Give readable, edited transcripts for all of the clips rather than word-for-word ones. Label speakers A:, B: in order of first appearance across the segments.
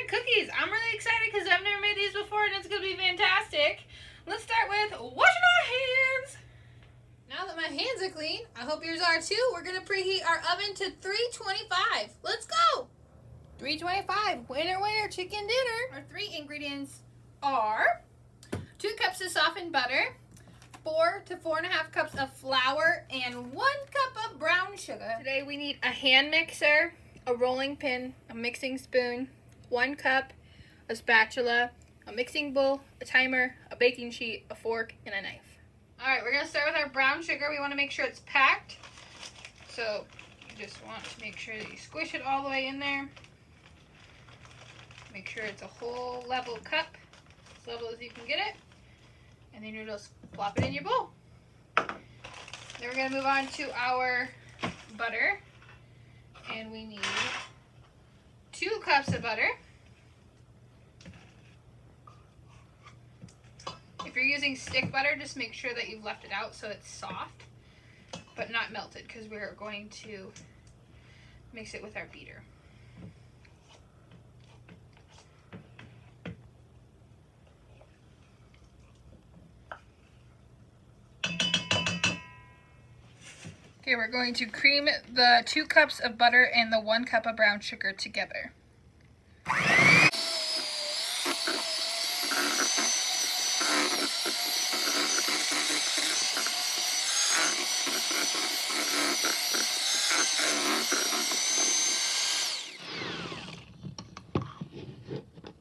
A: cookies. I'm really excited because I've never made these before and it's going to be fantastic. Let's start with washing our hands. Now that my hands are clean, I hope yours are too, we're going to preheat our oven to 325. Let's go. 325, winner, winner, chicken dinner. Our 3 ingredients are 2 cups of softened butter, 4 to 4.5 cups of flour, and 1 cup of brown sugar. Today we need a hand mixer, a rolling pin, a mixing spoon, 1 cup, a spatula, a mixing bowl, a timer, a baking sheet, a fork, and a knife. Alright, we're going to start with our brown sugar. We want to make sure it's packed. So you just want to make sure that you squish it all the way in there. Make sure it's a whole level cup, as level as you can get it. And then you just plop it in your bowl. Then we're going to move on to our butter. And we need 2 cups of butter. If you're using stick butter, just make sure that you've left it out so it's soft, but not melted, because we're going to mix it with our beater. Okay, we're going to cream the 2 cups of butter and the 1 cup of brown sugar together.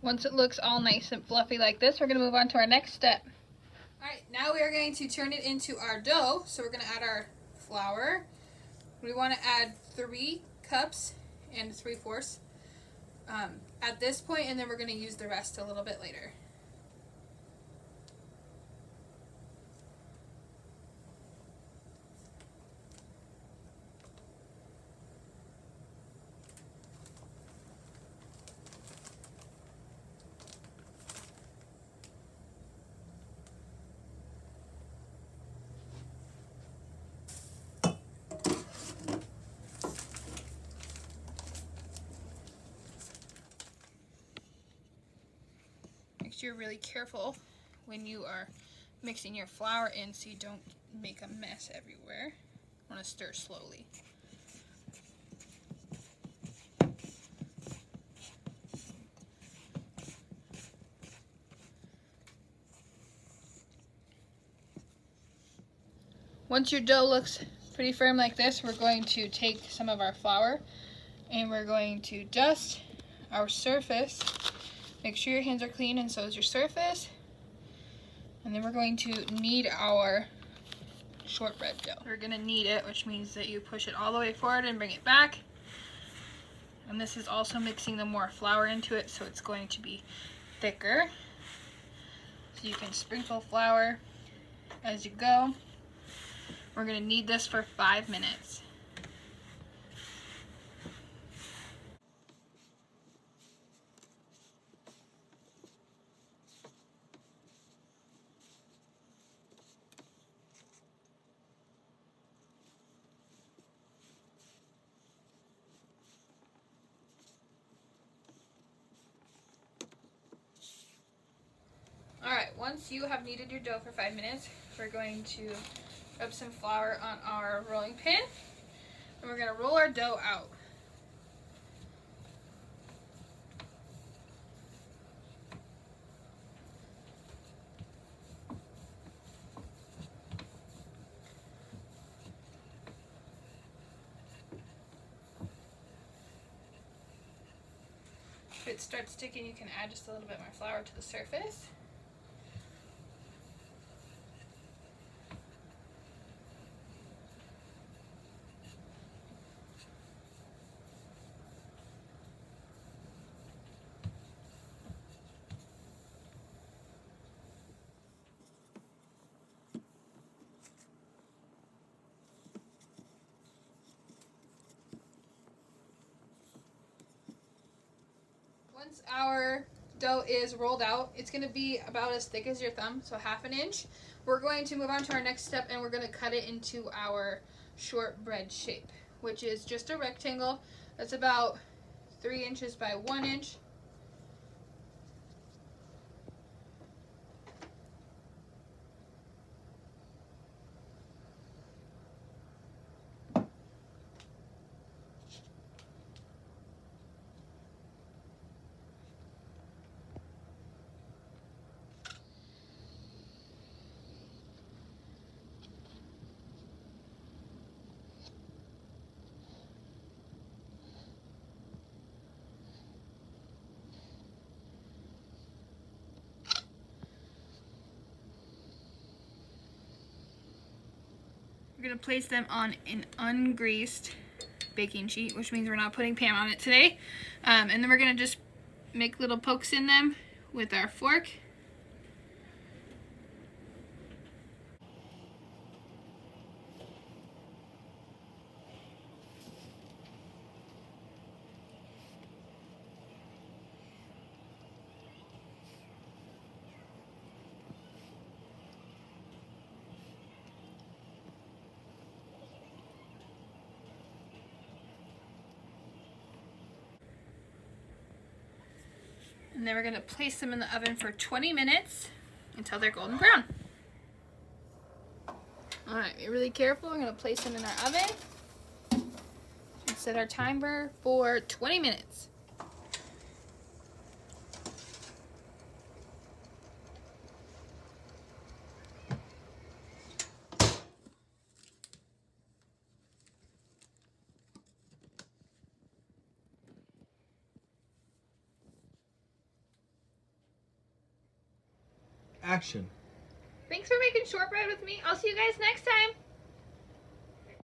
A: Once it looks all nice and fluffy like this, we're going to move on to our next step. Alright, now we are going to turn it into our dough. So we're going to add our flour. We want to add 3 cups and 3/4 at this point, and then we're going to use the rest a little bit later. Make sure you're really careful when you are mixing your flour in so you don't make a mess everywhere. You want to stir slowly. Once your dough looks pretty firm like this, we're going to take some of our flour and we're going to dust our surface. Make sure your hands are clean and so is your surface. And then we're going to knead our shortbread dough. We're going to knead it, which means that you push it all the way forward and bring it back. And this is also mixing the more flour into it, so it's going to be thicker. So you can sprinkle flour as you go. We're going to knead this for 5 minutes. Alright, once you have kneaded your dough for 5 minutes, we're going to rub some flour on our rolling pin, and we're going to roll our dough out. If it starts sticking, you can add just a little bit more flour to the surface. Once our dough is rolled out, it's going to be about as thick as your thumb, so 1/2 inch. We're going to move on to our next step, and we're going to cut it into our shortbread shape, which is just a rectangle that's about 3 inches by 1 inch. We're gonna place them on an ungreased baking sheet, which means we're not putting Pam on it today. And then we're gonna just make little pokes in them with our fork. And then we're going to place them in the oven for 20 minutes until they're golden brown. Alright, be really careful. We're going to place them in our oven and set our timer for 20 minutes.
B: Action.
A: Thanks for making shortbread with me. I'll see you guys next time.